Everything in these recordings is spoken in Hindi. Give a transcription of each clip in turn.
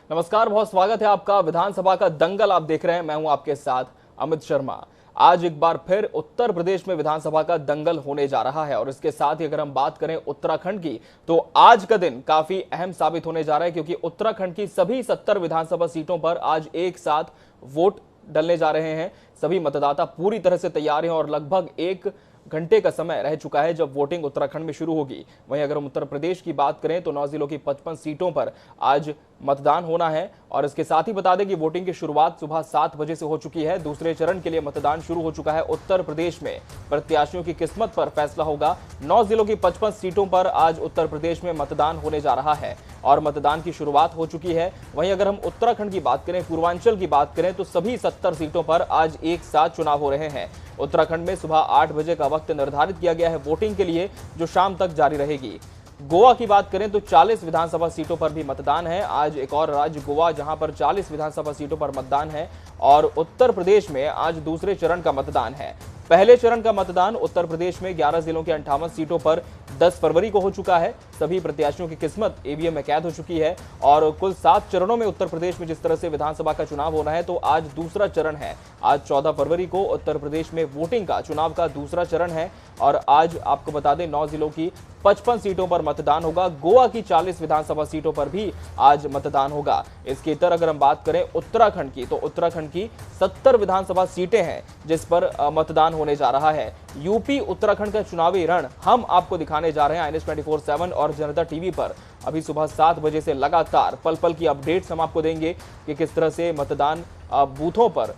नमस्कार, बहुत स्वागत है आपका। विधानसभा का दंगल आप देख रहे हैं, मैं हूं आपके साथ अमित शर्मा। आज एक बार फिर उत्तर प्रदेश में विधानसभा का दंगल होने जा रहा है और इसके साथ ही अगर हम बात करें उत्तराखंड की, तो आज का दिन काफी अहम साबित होने जा रहा है क्योंकि उत्तराखंड की सभी 70 विधानसभा सीटों पर आज एक साथ वोट डलने जा रहे हैं। सभी मतदाता पूरी तरह से तैयार हैं और लगभग 1 घंटे का समय रह चुका है जब वोटिंग उत्तराखंड में शुरू होगी। वहीं अगर हम उत्तर प्रदेश की बात करें तो 9 जिलों की 55 सीटों पर आज मतदान होना है और इसके साथ ही बता दें कि वोटिंग की शुरुआत सुबह 7 बजे से हो चुकी है। दूसरे चरण के लिए मतदान शुरू हो चुका है। उत्तर प्रदेश में प्रत्याशियों की किस्मत पर फैसला होगा। 9 जिलों की 55 सीटों पर आज उत्तर प्रदेश में मतदान होने जा रहा है और मतदान की शुरुआत हो चुकी है। वहीं अगर हम उत्तराखंड की बात करें, पूर्वांचल की बात करें तो सभी 70 सीटों पर आज एक साथ चुनाव हो रहे हैं। उत्तराखंड में सुबह 8 बजे का वक्त निर्धारित किया गया है वोटिंग के लिए, जो शाम तक जारी रहेगी। गोवा की बात करें तो 40 विधानसभा सीटों पर भी मतदान है। आज एक और राज्य गोवा, जहां पर 40 विधानसभा सीटों पर मतदान है और उत्तर प्रदेश में आज दूसरे चरण का मतदान है। पहले चरण का मतदान उत्तर प्रदेश में 11 जिलों के 58 सीटों पर 10 फरवरी को हो चुका है। सभी प्रत्याशियों की किस्मत ईवीएम में कैद हो चुकी है और कुल 7 चरणों में उत्तर प्रदेश में जिस तरह से विधानसभा का चुनाव होना है, तो आज दूसरा चरण है। आज 14 फरवरी को उत्तर प्रदेश में वोटिंग का, चुनाव का दूसरा चरण है और आज आपको बता दें 9 जिलों की 55 सीटों पर मतदान होगा। गोवा की 40 विधानसभा सीटों पर भी आज मतदान होगा। इसके इतर अगर हम बात करें उत्तराखंड की, तो उत्तराखंड की 70 विधानसभा सीटें हैं जिस पर मतदान होने जा रहा है। यूपी उत्तराखंड का चुनावी रण हम आपको दिखाने जा रहे हैं INS 24/7 और जनता टीवी पर। अभी सुबह 7 बजे से लगातार पल पल की अपडेट्स हम आपको देंगे कि किस तरह से मतदान बूथों पर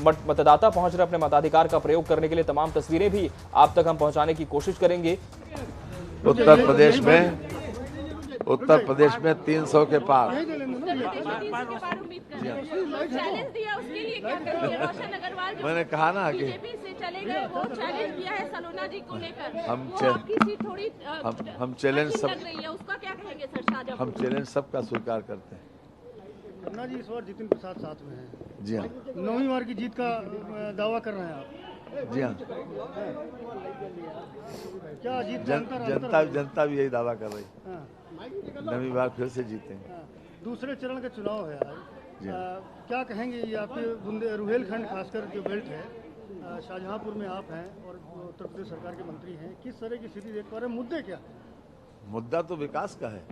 मतदाता पहुंच रहे अपने मताधिकार का प्रयोग करने के लिए। तमाम तस्वीरें भी आप तक हम पहुंचाने की कोशिश करेंगे। उत्तर प्रदेश में 300 के पार। मैंने कहा ना कि हम चैलेंज सबका स्वीकार करते हैं। पन्ना जी इस बार जितिन प्रसाद साथ में हैं। जी हाँ, 9वीं बार की जीत का दावा कर रहे हैं आप। जी हाँ, क्या जीत जनता भी यही दावा कर रही है। 9वीं बार फिर से जीतेंगे। दूसरे चरण का चुनाव है आज। क्या कहेंगे, ये आपके रुहेलखंड खासकर जो बेल्ट है, शाहजहांपुर में आप हैं और उत्तर प्रदेश सरकार के मंत्री हैं, किस तरह की स्थिति देख पा रहे हैं? मुद्दे क्या है? मुद्दा तो विकास का है।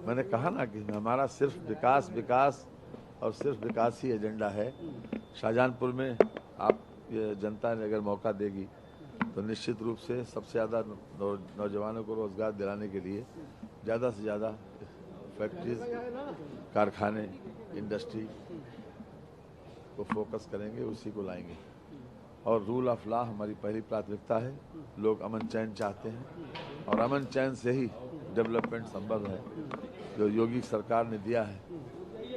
मैंने कहा ना कि हमारा सिर्फ विकास और सिर्फ विकास ही एजेंडा है। शाहजहांपुर में आप ये जनता ने अगर मौका देगी तो निश्चित रूप से सबसे ज़्यादा नौजवानों को रोजगार दिलाने के लिए ज़्यादा से ज़्यादा फैक्ट्रीज, कारखाने, इंडस्ट्री को फोकस करेंगे, उसी को लाएंगे। और रूल ऑफ लॉ हमारी पहली प्राथमिकता है। लोग अमन चैन चाहते हैं और अमन चैन से ही डेवलपमेंट संभव है, जो योगी सरकार ने दिया है।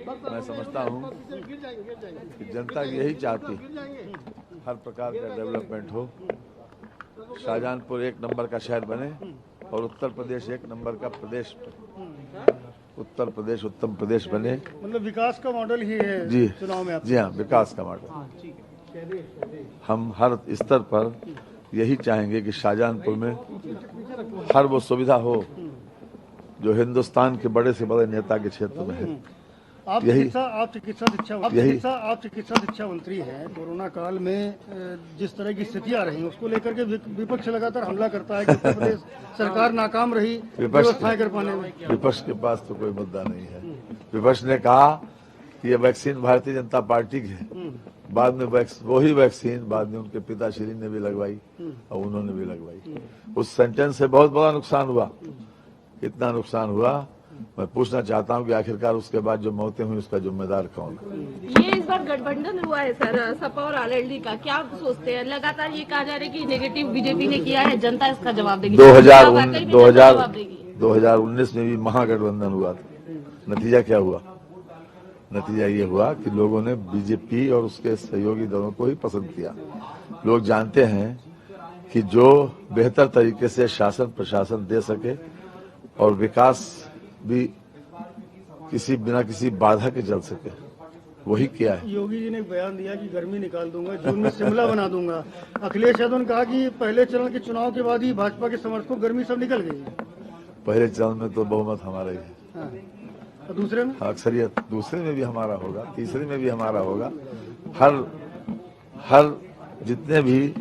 मैं समझता हूँ कि जनता यही चाहती है, हर प्रकार का डेवलपमेंट हो। शाहजहांपुर 1 नंबर का शहर बने और उत्तर प्रदेश 1 नंबर का प्रदेश, उत्तर प्रदेश उत्तम प्रदेश बने। मतलब विकास का मॉडल ही है जी, चुनाव में आप? जी हाँ, विकास का मॉडल। हम हर स्तर पर यही चाहेंगे कि शाहजहांपुर में हर वो सुविधा हो जो हिंदुस्तान के बड़े से बड़े नेता के क्षेत्र में है। आप चिकित्सा शिक्षा मंत्री हैं। कोरोना काल में जिस तरह की स्थितियां रही उसको लेकर के विपक्ष लगातार हमला करता है कि उत्तर प्रदेश सरकार नाकाम रही व्यवस्थाएं कर पाने में। विपक्ष के पास तो कोई मुद्दा नहीं है। विपक्ष ने कहा कि ये वैक्सीन भारतीय जनता पार्टी की है। बाद में वही वैक्सीन बाद में उनके पिताश्री ने भी लगवाई और उन्होंने भी लगवाई। उस सेंटेंस से बहुत बड़ा नुकसान हुआ। कितना नुकसान हुआ, मैं पूछना चाहता हूं कि आखिरकार उसके बाद जो मौतें हुई उसका जिम्मेदार कौन? ये इस बार गठबंधन हुआ है सर, सपा और आरएलडी का, क्या आप सोचते हैं? लगातार ये कहा जा रहा है कि नेगेटिव बीजेपी ने किया है, जनता इसका जवाब देगी। 2019 में भी महागठबंधन हुआ था। नतीजा क्या हुआ? नतीजा ये हुआ कि लोगों ने बीजेपी और उसके सहयोगी दलों को ही पसंद किया। लोग जानते हैं कि जो बेहतर तरीके से शासन प्रशासन दे सके और विकास भी बिना किसी बाधा के चल सके, वही किया है। योगी जी ने एक बयान दिया कि गर्मी निकाल दूंगा, जून में शिमला बना दूंगा। अखिलेश यादव ने कहा कि पहले चरण के चुनाव के बाद ही भाजपा के समर्थकों गर्मी सब निकल गई। पहले चरण में तो बहुमत हमारा ही है। और दूसरे में अक्सरियत दूसरे में भी हमारा होगा, तीसरे में भी हमारा होगा। हर जितने भी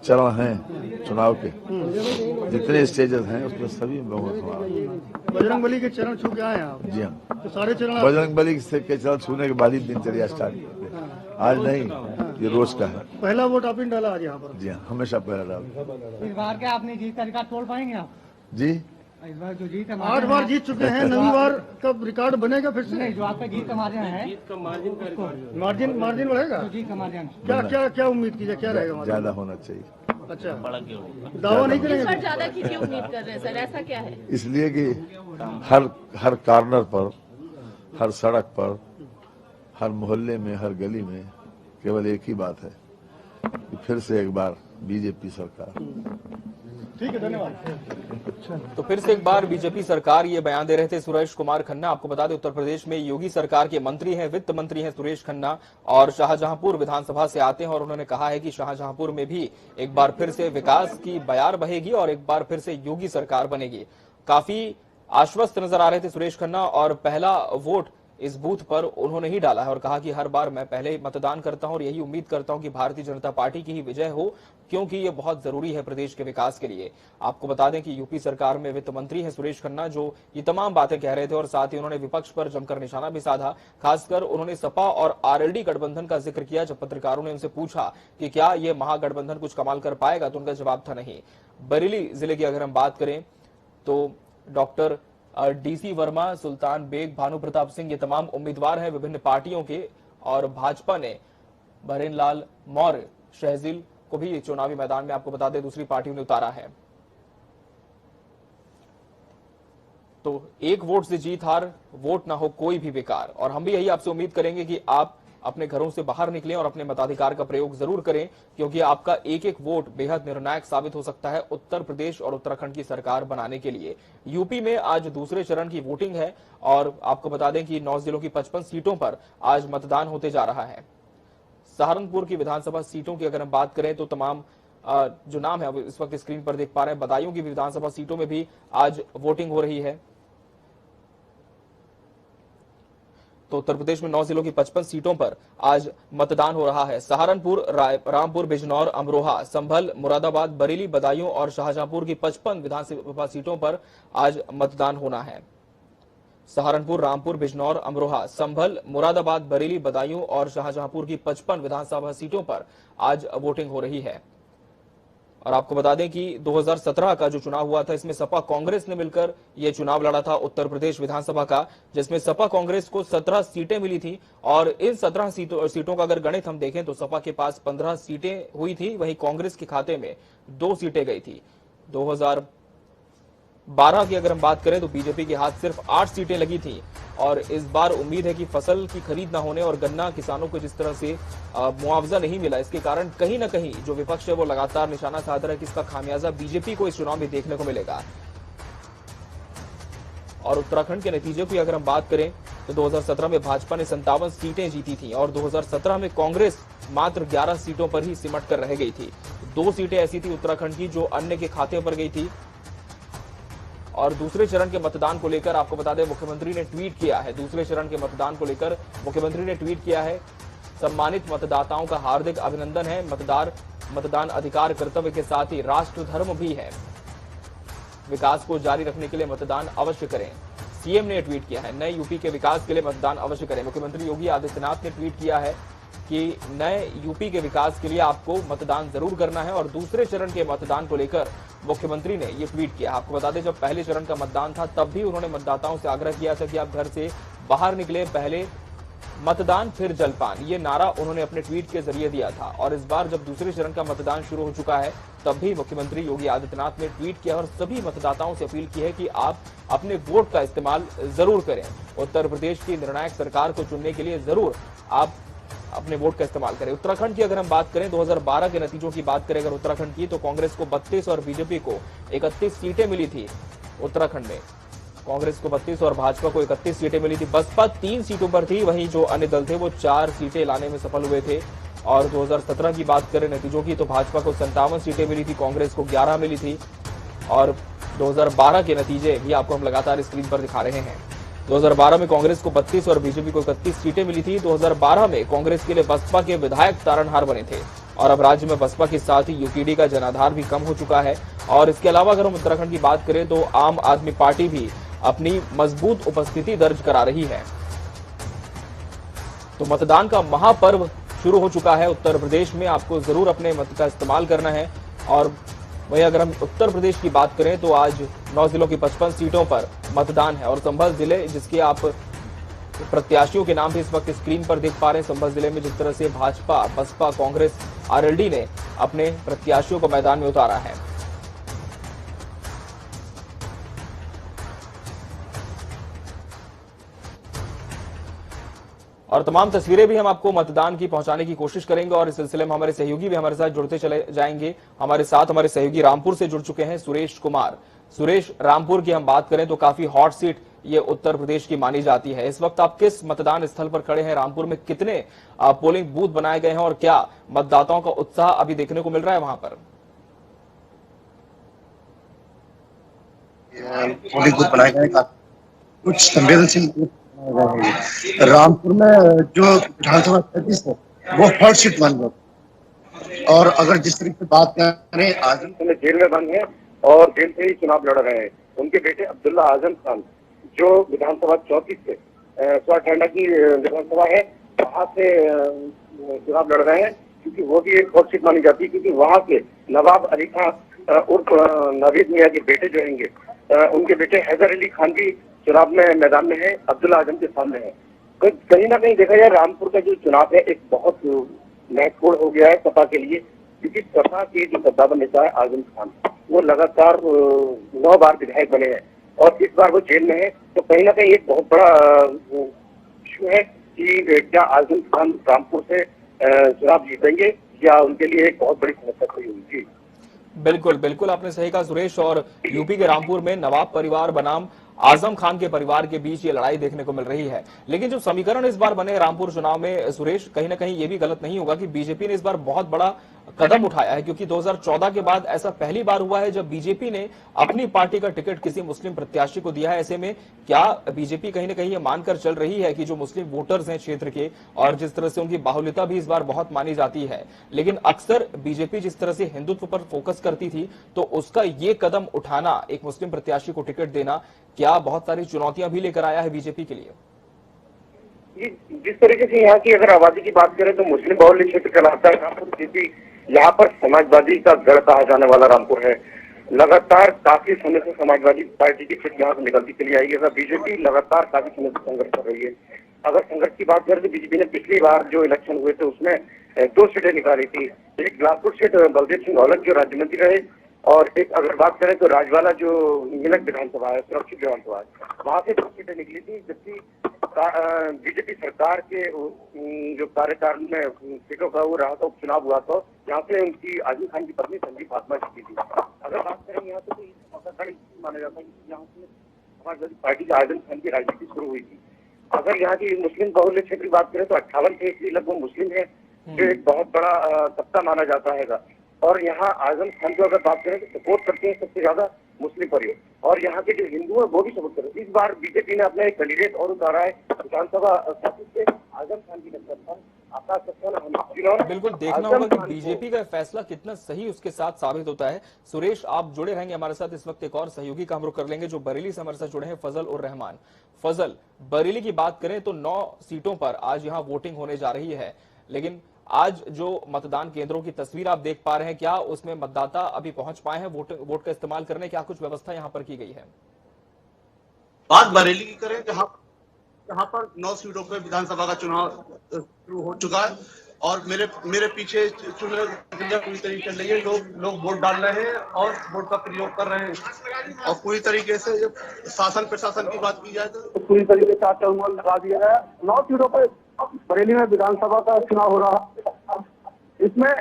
चरण हैं चुनाव के, जितने स्टेजेस हैं उसमें सभी बहुमत हमारा। बजरंगबली के चरण छू के आए हैं आप? जी हाँ, तो सारे चरण बजरंगबली के चरण छूने के बाद ही दिनचर्या स्टार्ट करते हैं। आज नहीं, ये रोज का है। पहला वोट आपने डाला आज यहाँ पर? जी हाँ, हमेशा पहला डाल। इस बार क्या आपने जीत का रिकॉर्ड तोड़ पाएंगे आप? जी, इस बार जो जीत 8 बार जीत चुके हैं, 9वीं बार कब रिकॉर्ड बनेगा फिर से? नहीं, जो आपका जीत का मार्जिन है, मार्जिन बढ़ेगा? जो जीत का मार्जिन क्या उम्मीद कीजिए, क्या रहेगा मार्जिन? ज्यादा होना चाहिए। अच्छा, दावा नहीं इस बार करेंगे? ज्यादा की क्यों उम्मीद कर रहे हैं सर, ऐसा क्या है? इसलिए कि हर कॉर्नर पर, हर सड़क पर, हर मोहल्ले में, हर गली में केवल एक ही बात है कि फिर से एक बार बीजेपी सरकार। ठीक है, धन्यवाद। तो फिर से एक बार बीजेपी सरकार, ये बयान दे रहे थे सुरेश कुमार खन्ना। आपको बता दें उत्तर प्रदेश में योगी सरकार के मंत्री हैं, वित्त मंत्री हैं सुरेश खन्ना, और शाहजहांपुर विधानसभा से आते हैं। और उन्होंने कहा है कि शाहजहांपुर में भी एक बार फिर से विकास की बयार बहेगी और एक बार फिर से योगी सरकार बनेगी। काफी आश्वस्त नजर आ रहे थे सुरेश खन्ना, और पहला वोट इस बूथ पर उन्होंने ही डाला है और कहा कि हर बार मैं पहले मतदान करता हूं और यही उम्मीद करता हूं कि भारतीय जनता पार्टी की ही विजय हो, क्योंकि ये बहुत जरूरी है प्रदेश के विकास के लिए। आपको बता दें कि यूपी सरकार में वित्त मंत्री हैं सुरेश खन्ना, जो ये तमाम बातें कह रहे थे और साथ ही उन्होंने विपक्ष पर जमकर निशाना भी साधा। खासकर उन्होंने सपा और आरएलडी गठबंधन का जिक्र किया। जब पत्रकारों ने उनसे पूछा कि क्या ये महागठबंधन कुछ कमाल कर पाएगा, तो उनका जवाब था नहीं। बरेली जिले की अगर हम बात करें तो डॉक्टर डीसी वर्मा, सुल्तान बेग, भानु प्रताप सिंह, ये तमाम उम्मीदवार हैं विभिन्न पार्टियों के, और भाजपा ने भरेन लाल मौर्य, शहजील को भी चुनावी मैदान में, आपको बता दें, दूसरी पार्टियों ने उतारा है। तो एक वोट से जीत हार, वोट ना हो कोई भी बेकार। और हम भी यही आपसे उम्मीद करेंगे कि आप अपने घरों से बाहर निकलें और अपने मताधिकार का प्रयोग जरूर करें, क्योंकि आपका एक एक वोट बेहद निर्णायक साबित हो सकता है उत्तर प्रदेश और उत्तराखंड की सरकार बनाने के लिए। यूपी में आज दूसरे चरण की वोटिंग है और आपको बता दें कि 9 जिलों की 55 सीटों पर आज मतदान होते जा रहा है। सहारनपुर की विधानसभा सीटों की अगर हम बात करें तो तमाम जो नाम है इस वक्त स्क्रीन पर देख पा रहे हैं, बदायूं की विधानसभा सीटों में भी आज वोटिंग हो रही है। तो उत्तर प्रदेश में 9 जिलों की 55 सीटों पर आज मतदान हो रहा है। सहारनपुर, रामपुर, बिजनौर, अमरोहा, संभल, मुरादाबाद, बरेली, बदायूं और शाहजहांपुर की 55 विधानसभा सीटों पर आज मतदान होना है। सहारनपुर, रामपुर, बिजनौर, अमरोहा, संभल, मुरादाबाद, बरेली, बदायूं और शाहजहांपुर की 55 विधानसभा सीटों पर आज वोटिंग हो रही है। और आपको बता दें कि 2017 का जो चुनाव हुआ था, इसमें सपा कांग्रेस ने मिलकर यह चुनाव लड़ा था उत्तर प्रदेश विधानसभा का, जिसमें सपा कांग्रेस को 17 सीटें मिली थी। और इन 17 सीटों का अगर गणित हम देखें तो सपा के पास 15 सीटें हुई थी, वहीं कांग्रेस के खाते में 2 सीटें गई थी। 2012 की अगर हम बात करें तो बीजेपी के हाथ सिर्फ 8 सीटें लगी थी। और इस बार उम्मीद है कि फसल की खरीद न होने और गन्ना किसानों को जिस तरह से मुआवजा नहीं मिला, इसके कारण कहीं ना कहीं जो विपक्ष है वो लगातार निशाना साध रहा है कि इसका खामियाजा बीजेपी को इस चुनाव में देखने को मिलेगा। और उत्तराखंड के नतीजे की अगर हम बात करें तो 2017 में भाजपा ने 57 सीटें जीती थी और 2017 में कांग्रेस मात्र 11 सीटों पर ही सिमट कर रह गई थी। 2 सीटें ऐसी थी उत्तराखंड की जो अन्य के खाते पर गई थी। और दूसरे चरण के मतदान को लेकर आपको बता दें मुख्यमंत्री ने ट्वीट किया है। दूसरे चरण के मतदान को लेकर मुख्यमंत्री ने ट्वीट किया है, सम्मानित मतदाताओं का हार्दिक अभिनंदन है। मतदान अधिकार कर्तव्य के साथ ही राष्ट्र धर्म भी है। विकास को जारी रखने के लिए मतदान अवश्य करें। सीएम ने ट्वीट किया है, नए यूपी के विकास के लिए मतदान अवश्य करें। मुख्यमंत्री योगी आदित्यनाथ ने ट्वीट किया है कि नए यूपी के विकास के लिए आपको मतदान जरूर करना है। और दूसरे चरण के मतदान को लेकर मुख्यमंत्री ने ये ट्वीट किया। आपको बता दें जब पहले चरण का मतदान था तब भी उन्होंने मतदाताओं से आग्रह किया था कि आप घर से बाहर निकले, पहले मतदान फिर जलपान, ये नारा उन्होंने अपने ट्वीट के जरिए दिया था। और इस बार जब दूसरे चरण का मतदान शुरू हो चुका है तब भी मुख्यमंत्री योगी आदित्यनाथ ने ट्वीट किया और सभी मतदाताओं से अपील की है कि आप अपने वोट का इस्तेमाल जरूर करें। उत्तर प्रदेश की निर्णायक सरकार को चुनने के लिए जरूर आप अपने वोट का इस्तेमाल करें। उत्तराखंड की अगर हम बात करें 2012 के नतीजों की बात करें अगर उत्तराखंड की, तो कांग्रेस को 32 और बीजेपी को 31 सीटें मिली थी। उत्तराखंड में कांग्रेस को 32 और भाजपा को 31 सीटें मिली थी। बसपा 3 सीटों पर थी, वहीं जो अन्य दल थे वो 4 सीटें लाने में सफल हुए थे। और 2017 की बात करें नतीजों की तो भाजपा को 57 सीटें मिली थी, कांग्रेस को 11 मिली थी। और 2012 के नतीजे भी आपको हम लगातार स्क्रीन पर दिखा रहे हैं। 2012 में कांग्रेस को 32 और बीजेपी को 31 सीटें मिली थी। 2012 में कांग्रेस के लिए बसपा के विधायक तारणहार बने थे और अब राज्य में बसपा के साथ ही यूपीडी का जनाधार भी कम हो चुका है। और इसके अलावा अगर हम उत्तराखंड की बात करें तो आम आदमी पार्टी भी अपनी मजबूत उपस्थिति दर्ज करा रही है। तो मतदान का महापर्व शुरू हो चुका है उत्तर प्रदेश में। आपको जरूर अपने मत का इस्तेमाल करना है। और वहीं अगर हम उत्तर प्रदेश की बात करें तो आज 9 जिलों की 55 सीटों पर मतदान है और संभल जिले जिसके आप प्रत्याशियों के नाम भी इस वक्त स्क्रीन पर देख पा रहे हैं। संभल जिले में जिस तरह से भाजपा, बसपा, कांग्रेस, आरएलडी ने अपने प्रत्याशियों को मैदान में उतारा है। और तमाम तस्वीरें भी हम आपको मतदान की पहुंचाने की कोशिश करेंगे और इस सिलसिले में हमारे सहयोगी भी हमारे साथ जुड़ते चले जाएंगे। हमारे साथ हमारे सहयोगी रामपुर से जुड़ चुके हैं सुरेश कुमार। सुरेश, रामपुर की हम बात करें तो काफी हॉट सीट ये उत्तर प्रदेश की मानी जाती है। इस वक्त आप किस मतदान स्थल पर खड़े हैं? रामपुर में कितने पोलिंग बूथ बनाए गए हैं और क्या मतदाताओं का उत्साह अभी देखने को मिल रहा है वहां पर? पोलिंग बूथ बनाए गए, कुछ संवेदनशील रामपुर में जो विधानसभा 33 है वो हॉट सीट बन गई। और अगर जिस तरीके से बात करें, आजम खान जेल में बंद है और जेल से ही चुनाव लड़ रहे हैं। उनके बेटे अब्दुल्ला आजम खान जो विधानसभा 34 से स्वाठांडा की विधानसभा है वहां से चुनाव लड़ रहे हैं, क्योंकि वो भी एक हॉट सीट मानी जाती है, क्योंकि वहां के नवाब अली खान उर्फ नवीद मियां के बेटे जो रहेंगे, उनके बेटे हैदर अली खान भी चुनाव में मैदान में है, अब्दुल्ला आजम के सामने है। तो कहीं ना कहीं देखा जाए रामपुर का जो चुनाव है एक बहुत महत्वपूर्ण हो गया है सपा के लिए, क्योंकि सपा के जो सत्तावन नेता है आजम खान वो लगातार 9 बार विधायक बने हैं और इस बार वो जेल में है। तो कहीं ना कहीं एक बहुत बड़ा इशू है कि क्या आजम खान रामपुर से चुनाव जीतेंगे या उनके लिए एक बहुत बड़ी समस्या खड़ी होगी। बिल्कुल बिल्कुल, आपने सही कहा सुरेश। और यूपी के रामपुर में नवाब परिवार बनाम आजम खान के परिवार के बीच ये लड़ाई देखने को मिल रही है। लेकिन जो समीकरण इस बार बने रामपुर चुनाव में सुरेश, कहीं ना कहीं ये भी गलत नहीं होगा कि बीजेपी ने इस बार बहुत बड़ा कदम उठाया है, क्योंकि 2014 के बाद ऐसा पहली बार हुआ है जब बीजेपी ने अपनी पार्टी का टिकट किसी मुस्लिम प्रत्याशी को दिया है। ऐसे में क्या बीजेपी कहीं ना कहीं ये मानकर चल रही है कि जो मुस्लिम वोटर्स हैं क्षेत्र के, और जिस तरह से उनकी बाहुल्यता भी इस बार बहुत मानी जाती है, लेकिन अक्सर बीजेपी जिस तरह से हिंदुत्व पर फोकस करती थी, तो उसका ये कदम उठाना, एक मुस्लिम प्रत्याशी को टिकट देना, क्या बहुत सारी चुनौतियां भी लेकर आया है बीजेपी के लिए? जिस तरीके से यहाँ की अगर आबादी की बात करें तो मुस्लिम बाहुल्य क्षेत्र कहलाता है रामपुर, क्योंकि यहाँ पर समाजवादी का गढ़ कहा जाने वाला रामपुर है। लगातार काफी समय से समाजवादी पार्टी की फिट यहाँ से निकलती चली आएगी। अगर बीजेपी लगातार काफी समय से संघर्ष कर रही है। अगर संघर्ष की बात करें तो बीजेपी ने पिछली बार जो इलेक्शन हुए थे उसमें 2 सीटें निकाली थी। एक बिलासपुर सीट बलदेव सिंह औलख जो राज्य मंत्री रहे, और एक अगर बात करें तो राजवाला जो मिलक विधानसभा है, सुरक्षित विधानसभा है, वहां से 2 सीटें निकली थी। जबकि बीजेपी सरकार के जो कार्यकाल में सीटों का वो रहा था, उपचुनाव हुआ था, यहाँ से उनकी आजम खान की पत्नी संजीव फातिमा जीती थी। अगर बात करें यहाँ से तो माना जाता है कि यहाँ से समाजवादी पार्टी की आजम खान की राजनीति शुरू हुई थी। अगर यहाँ की मुस्लिम बाहुल्य क्षेत्र की बात करें तो 58% लगभग मुस्लिम है, जो एक बहुत बड़ा सत्ता माना जाता है। और यहाँ आजम खान को अगर बात करें तो सपोर्ट करते हैं सबसे ज्यादा मुस्लिम परिवार, और यहाँ के जो हिंदू है वो भी सपोर्ट करते हैं। इस बार बीजेपी ने अपना एक कैंडिडेट और उतारा है विधानसभा से आजम खान की टक्कर। बिल्कुल देखना होगा कि बीजेपी का फैसला कितना सही उसके साथ साबित होता है। सुरेश, आप जुड़े रहेंगे हमारे साथ। इस वक्त एक और सहयोगी का हम रुख कर लेंगे जो बरेली से हमारे साथ जुड़े हैं, फजल उर रहमान। फजल, बरेली की बात करें तो 9 सीटों पर आज यहाँ वोटिंग होने जा रही है, लेकिन आज जो मतदान केंद्रों की तस्वीर आप देख पा रहे हैं, क्या उसमें मतदाता अभी पहुंच पाए हैं वोट का इस्तेमाल करने? क्या कुछ व्यवस्था यहाँ पर की गई है? बात बरेली की करें जहाँ पर 9 सीटों पर विधानसभा का चुनाव शुरू हो चुका है और मेरे पीछे चुनाव पूरी तरीके चल रही है। लोग वोट डाल रहे हैं और वोट का प्रयोग कर रहे हैं, और पूरी तरीके से जब शासन प्रशासन की बात की जाए तो पूरी तरीके से चौमल लगा दिया गया। 9 सीटों पर बरेली में विधानसभा का चुनाव हो रहा है। इसमें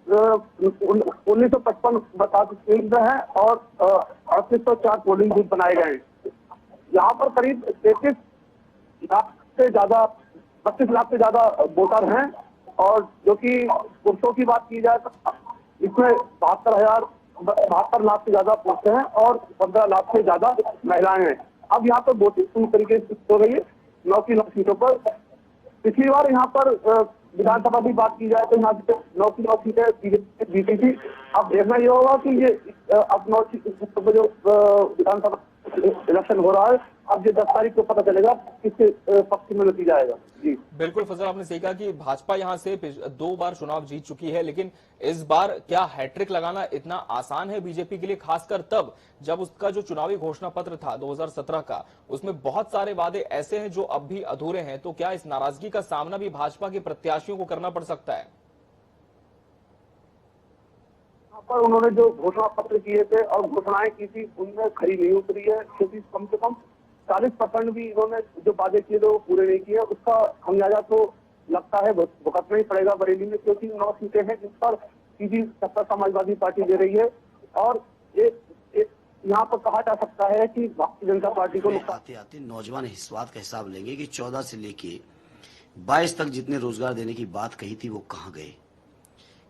1955 मतदान केंद्र है और 3804 पोलिंग बूथ बनाए गए हैं। यहाँ पर करीब 33 लाख से ज्यादा 32 लाख से ज्यादा वोटर हैं, और जो कि पुरुषों की बात की जाए तो इसमें 72 लाख से ज्यादा पुरुष हैं और 15 लाख से ज्यादा महिलाएं हैं। अब यहाँ पर वोटिंग पूरी तरीके से हो रही है 9 की 9 सीटों पर। पिछली बार यहाँ पर विधानसभा की बात की जाए तो यहाँ पे 9 की 9 सीटें बीजेपी जीती थी। अब देखना ये होगा कि ये अब 9 सीटों पर जो विधानसभा इलेक्शन हो रहा है, अब ये 10 तारीख को पता चलेगा किसके पक्ष में नतीजा आएगा। जी बिल्कुल फजल, आपने सही कहा कि भाजपा यहां से 2 बार चुनाव जीत चुकी है, लेकिन इस बार क्या हैट्रिक लगाना इतना आसान है बीजेपी के लिए, खासकर तब जब उसका जो चुनावी घोषणा पत्र था 2017 का, उसमें बहुत सारे वादे ऐसे हैं जो अब भी अधूरे हैं। तो क्या इस नाराजगी का सामना भी भाजपा के प्रत्याशियों को करना पड़ सकता है? पर उन्होंने जो घोषणा पत्र किए थे और घोषणाएं की थी उनमें खरी नहीं उतरी है, क्योंकि कम से कम 40% भी इन्होंने जो वादे किए थे वो पूरे नहीं किए। उसका खमियाजा तो लगता है भुगतना ही पड़ेगा बरेली में, क्योंकि 9 सीटें हैं जिस पर सीधी सत्ता समाजवादी पार्टी दे रही है। और यहाँ पर कहा जा सकता है कि भारतीय जनता पार्टी को आते आते नौजवान इस बात का हिसाब लेंगे कि 14 से लेके 22 तक जितने रोजगार देने की बात कही थी वो कहाँ गए।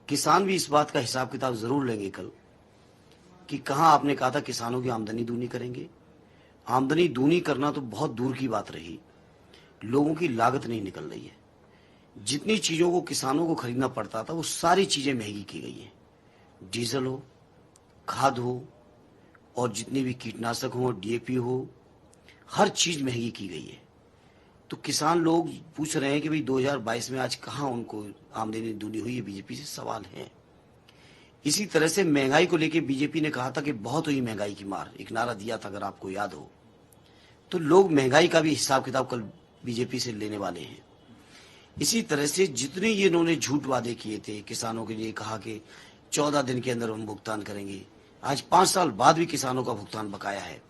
किसान भी इस बात का हिसाब किताब जरूर लेंगे कल कि कहां आपने कहा था किसानों की आमदनी दूनी करेंगे। आमदनी दूनी करना तो बहुत दूर की बात रही, लोगों की लागत नहीं निकल रही है। जितनी चीजों को किसानों को खरीदना पड़ता था वो सारी चीजें महंगी की गई है। डीजल हो, खाद हो और जितनी भी कीटनाशक हो, डीएपी हो, हर चीज महंगी की गई है। तो किसान लोग पूछ रहे हैं कि भाई 2022 में आज कहां उनको आमदनी दूनी हुई है, बीजेपी से सवाल है। इसी तरह से महंगाई को लेकर बीजेपी ने कहा था कि बहुत हुई महंगाई की मार, एक नारा दिया था अगर आपको याद हो। तो लोग महंगाई का भी हिसाब किताब कल बीजेपी से लेने वाले हैं। इसी तरह से जितने ये इन्होंने झूठ वादे किए थे किसानों के लिए, कहा कि 14 दिन के अंदर हम भुगतान करेंगे, आज 5 साल बाद भी किसानों का भुगतान बकाया है।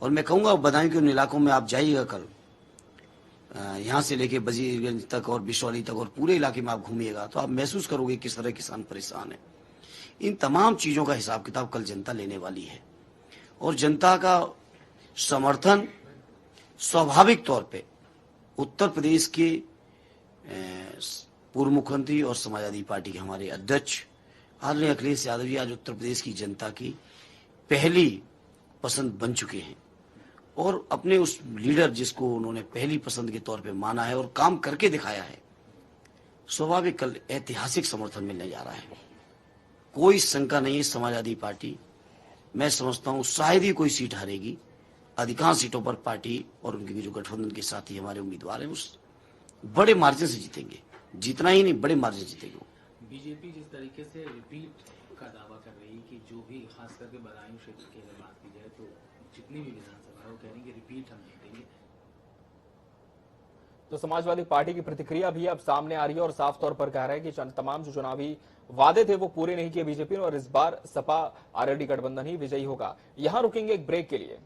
और मैं कहूंगा बदायूं के उन इलाकों में आप जाइएगा कल, यहाँ से लेके वजीरगंज तक और बिशौली तक और पूरे इलाके में आप घूमिएगा तो आप महसूस करोगे किस तरह किसान परेशान है। इन तमाम चीजों का हिसाब किताब कल जनता लेने वाली है और जनता का समर्थन स्वाभाविक तौर पे उत्तर प्रदेश के पूर्व मुख्यमंत्री और समाजवादी पार्टी के हमारे अध्यक्ष आदरणीय अखिलेश यादव जी आज उत्तर प्रदेश की जनता की पहली पसंद बन चुके हैं और अपने उस लीडर जिसको उन्होंने पहली पसंद के तौर पे माना है और काम करके दिखाया है, स्वाभाविक कल ऐतिहासिक समर्थन मिलने जा रहा है। कोई शंका नहीं है, समाजवादी पार्टी मैं समझता हूं शायद ही कोई सीट हारेगी। अधिकांश सीटों पर पार्टी और उनके जो गठबंधन के साथी हमारे उम्मीदवार हैं उस बड़े मार्जिन से जीतेंगे, जितना ही नहीं बड़े मार्जिन से जीतेंगे। बीजेपी जिस तरीके से रिपीट का दावा कर रही है कि जो भी खास करके बदायूं क्षेत्र की अगर बात की जाए तो जितनी भी विधानसभा है वो कह रही है कि रिपीट हम जीतेंगे। तो समाजवादी पार्टी की प्रतिक्रिया भी अब सामने आ रही है और साफ तौर पर कह रहा है कि तमाम जो चुनावी वादे थे वो पूरे नहीं किए बीजेपी ने और इस बार सपा आरएलडी गठबंधन ही विजयी होगा। यहां रुकेंगे एक ब्रेक के लिए।